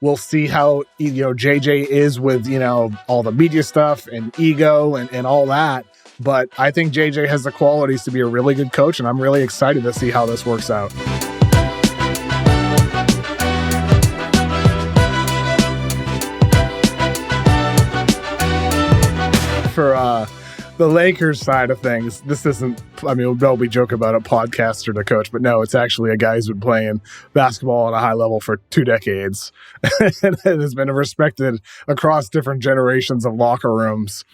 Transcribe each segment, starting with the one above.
We'll see how, JJ is with, all the media stuff and ego and all that. But I think JJ has the qualities to be a really good coach, and I'm really excited to see how this works out. For the Lakers side of things, this isn't, we joke about a podcaster to coach, but no, it's actually a guy who's been playing basketball at a high level for 2 decades and has been respected across different generations of locker rooms,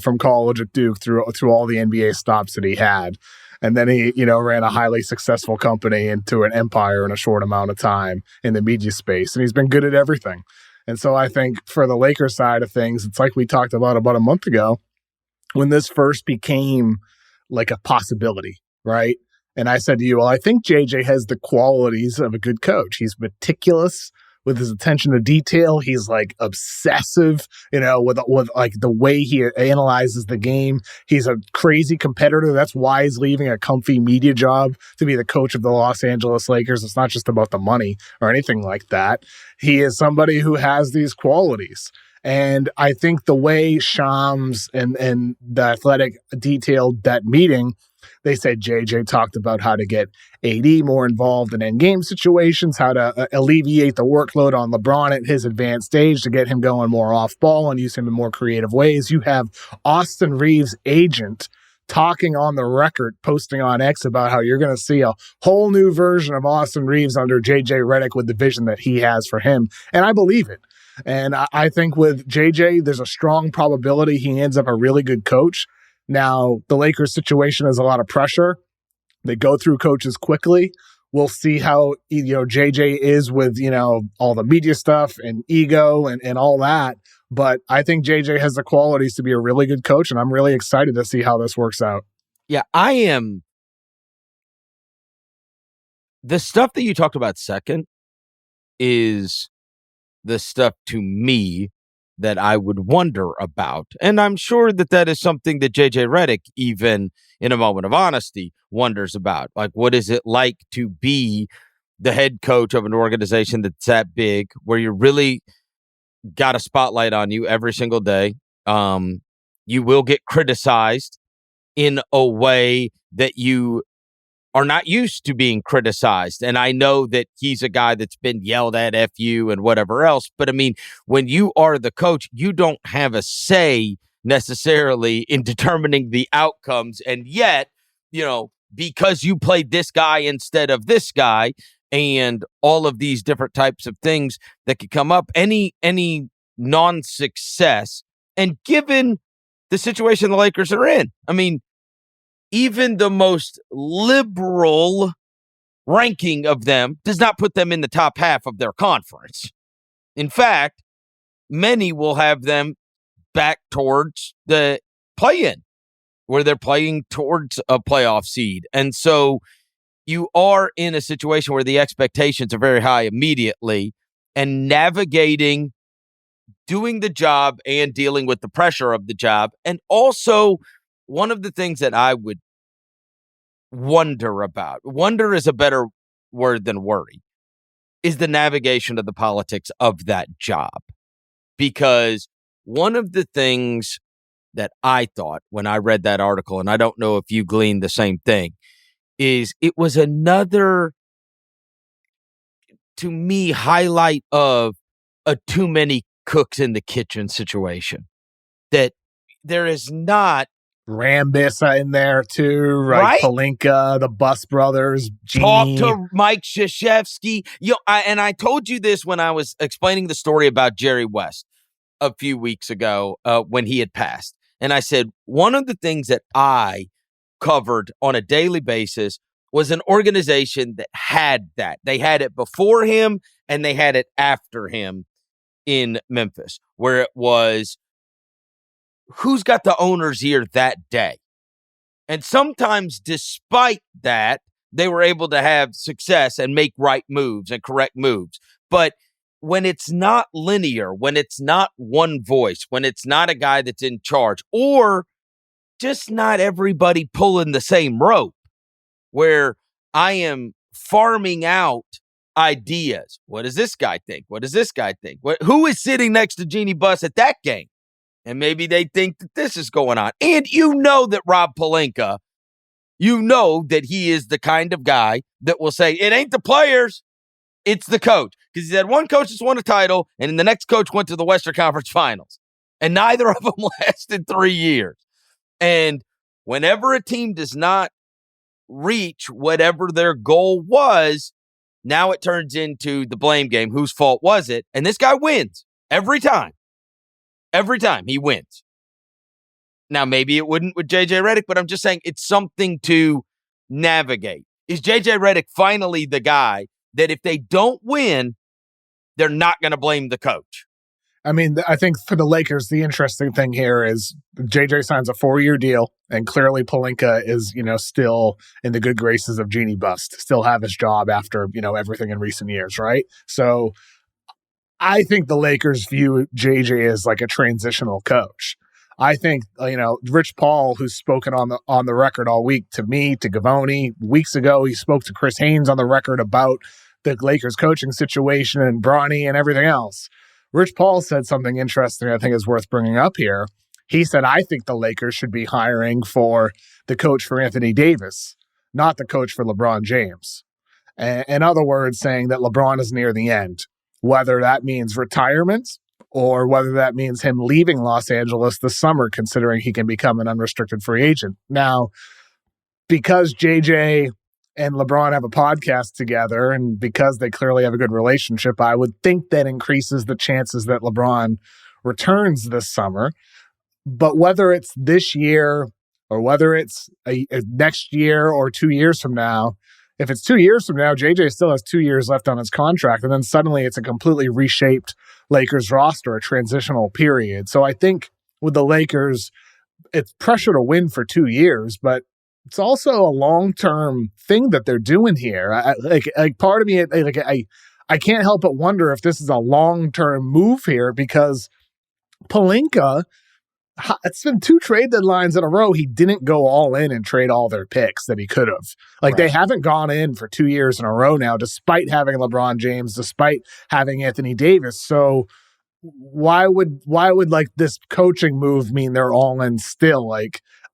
from college at Duke through all the NBA stops that he had. And then he, ran a highly successful company into an empire in a short amount of time in the media space. And he's been good at everything. And so I think for the Lakers side of things, it's like we talked about a month ago when this first became like a possibility, right? And I said to you, well, I think JJ has the qualities of a good coach. He's meticulous with his attention to detail. He's like obsessive, with like the way he analyzes the game. He's a crazy competitor. That's why he's leaving a comfy media job to be the coach of the Los Angeles Lakers. It's not just about the money or anything like that. He is somebody who has these qualities. And I think the way Shams and the Athletic detailed that meeting, they said JJ talked about how to get AD more involved in end-game situations, how to alleviate the workload on LeBron at his advanced stage to get him going more off-ball and use him in more creative ways. You have Austin Reeves' agent talking on the record, posting on X about how you're going to see a whole new version of Austin Reeves under JJ Redick with the vision that he has for him. And I believe it. And I think with JJ, there's a strong probability he ends up a really good coach. Now, the Lakers situation has a lot of pressure. They go through coaches quickly. We'll see how, JJ is with, all the media stuff and ego and all that. But I think JJ has the qualities to be a really good coach, and I'm really excited to see how this works out. Yeah, I am. The stuff that you talked about second is the stuff to me that I would wonder about. And I'm sure that is something that JJ Redick, even in a moment of honesty, wonders about. Like, what is it like to be the head coach of an organization that's that big, where you really got a spotlight on you every single day? You will get criticized in a way that you are not used to being criticized. And I know that he's a guy that's been yelled at, F you and whatever else. But I mean, when you are the coach, you don't have a say necessarily in determining the outcomes. And yet, because you played this guy instead of this guy and all of these different types of things that could come up, any non-success, and given the situation the Lakers are in, I mean, even the most liberal ranking of them does not put them in the top half of their conference. In fact, many will have them back towards the play-in, where they're playing towards a playoff seed. And so you are in a situation where the expectations are very high immediately, and navigating, doing the job and dealing with the pressure of the job. And also, one of the things that I would wonder is a better word than worry, is the navigation of the politics of that job. Because one of the things that I thought when I read that article, and I don't know if you gleaned the same thing, is it was another, to me, highlight of a too many cooks in the kitchen situation. That there is not Rambissa in there too, right? Palinka, the Bus Brothers, Talk to Mike Krzyzewski. And I told you this when I was explaining the story about Jerry West a few weeks ago when he had passed. And I said, one of the things that I covered on a daily basis was an organization that had that. They had it before him and they had it after him in Memphis, where it was, who's got the owner's ear that day? And sometimes, despite that, they were able to have success and make right moves and correct moves. But when it's not linear, when it's not one voice, when it's not a guy that's in charge, or just not everybody pulling the same rope, where I am farming out ideas. What does this guy think? What does this guy think? Who is sitting next to Jeannie Buss at that game? And maybe they think that this is going on. And you know that Rob Pelinka, you know that he is the kind of guy that will say, it ain't the players, it's the coach. Because he's had one coach that's won a title, and then the next coach went to the Western Conference Finals. And neither of them lasted 3 years. And whenever a team does not reach whatever their goal was, now it turns into the blame game. Whose fault was it? And this guy wins every time. Every time he wins. Now, maybe it wouldn't with JJ Redick, but I'm just saying it's something to navigate. Is JJ Redick finally the guy that if they don't win, they're not going to blame the coach? I mean, I think for the Lakers, the interesting thing here is JJ signs a 4-year deal, and clearly Pelinka is, still in the good graces of Jeannie Buss, still have his job after, everything in recent years, right? So I think the Lakers view JJ as like a transitional coach. I think, Rich Paul, who's spoken on the record all week to me, to Gavoni, weeks ago, he spoke to Chris Haynes on the record about the Lakers coaching situation and Bronny and everything else. Rich Paul said something interesting I think is worth bringing up here. He said, I think the Lakers should be hiring for the coach for Anthony Davis, not the coach for LeBron James. In other words, saying that LeBron is near the end, whether that means retirement or whether that means him leaving Los Angeles this summer, considering he can become an unrestricted free agent. Now, because JJ and LeBron have a podcast together, and because they clearly have a good relationship, I would think that increases the chances that LeBron returns this summer. But whether it's this year or whether it's a next year or 2 years from now, if it's 2 years from now, JJ still has 2 years left on his contract, and then suddenly it's a completely reshaped Lakers roster, a transitional period. So I think with the Lakers, it's pressure to win for 2 years, but it's also a long-term thing that they're doing here. Part of me, I can't help but wonder if this is a long-term move here, because Pelinka, it's been 2 trade deadlines in a row. He didn't go all in and trade all their picks that he could have. Right. They haven't gone in for 2 years in a row now, despite having LeBron James, despite having Anthony Davis. So why would like this coaching move mean they're all in still?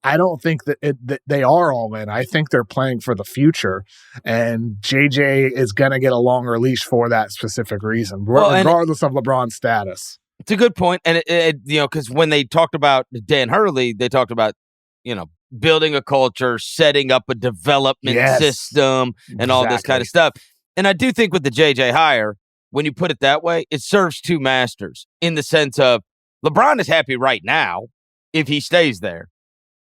I don't think that they are all in. I think they're playing for the future, and JJ is going to get a longer leash for that specific reason, regardless of LeBron's status. It's a good point. And, because when they talked about Dan Hurley, they talked about, building a culture, setting up a development system, and all this kind of stuff. And I do think with the JJ hire, when you put it that way, it serves 2 masters in the sense of LeBron is happy right now if he stays there,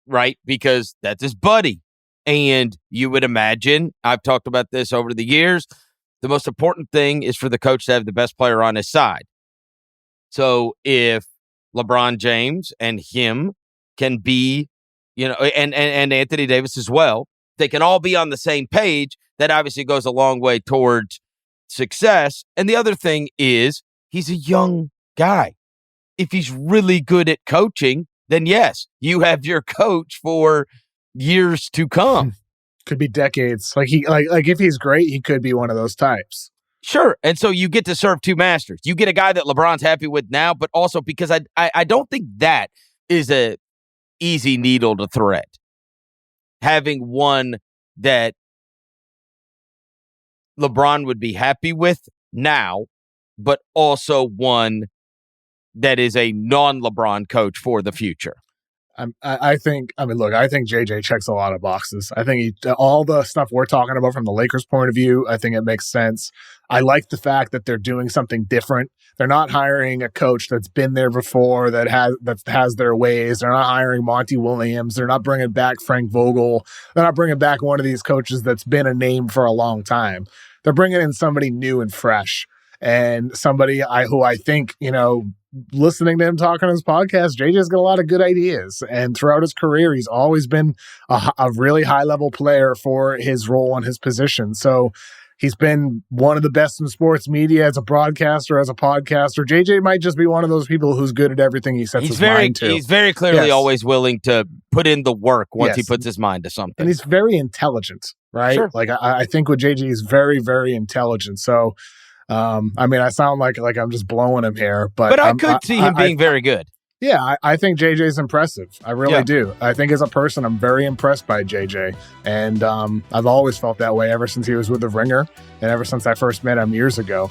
right? Because that's his buddy. And you would imagine, I've talked about this over the years, the most important thing is for the coach to have the best player on his side. So if LeBron James and him can be, and Anthony Davis as well, they can all be on the same page, that obviously goes a long way towards success. And the other thing is he's a young guy. If he's really good at coaching, then yes, you have your coach for years to come. Could be decades. If he's great, he could be one of those types. Sure. And so you get to serve 2 masters. You get a guy that LeBron's happy with now, but also because I don't think that is a easy needle to thread. Having one that LeBron would be happy with now, but also one that is a non-LeBron coach for the future. I think JJ checks a lot of boxes. I think all the stuff we're talking about from the Lakers' point of view, I think it makes sense. I like the fact that they're doing something different. They're not hiring a coach that's been there before, that has their ways. They're not hiring Monty Williams. They're not bringing back Frank Vogel. They're not bringing back one of these coaches that's been a name for a long time. They're bringing in somebody new and fresh, and somebody who I think, listening to him talk on his podcast, JJ's got a lot of good ideas. And throughout his career, he's always been a really high-level player for his role and his position. So He's been one of the best in sports media as a broadcaster, as a podcaster. JJ might just be one of those people who's good at everything he sets his mind to. He's very clearly always willing to put in the work once he puts his mind to something. And he's very intelligent, right? Sure. Like I think with JJ, he's very, very intelligent. So, I mean, I sound like I'm just blowing him here, but I could see him being very good. Yeah, I think JJ's impressive. I really do. I think as a person, I'm very impressed by JJ. And I've always felt that way ever since he was with The Ringer and ever since I first met him years ago.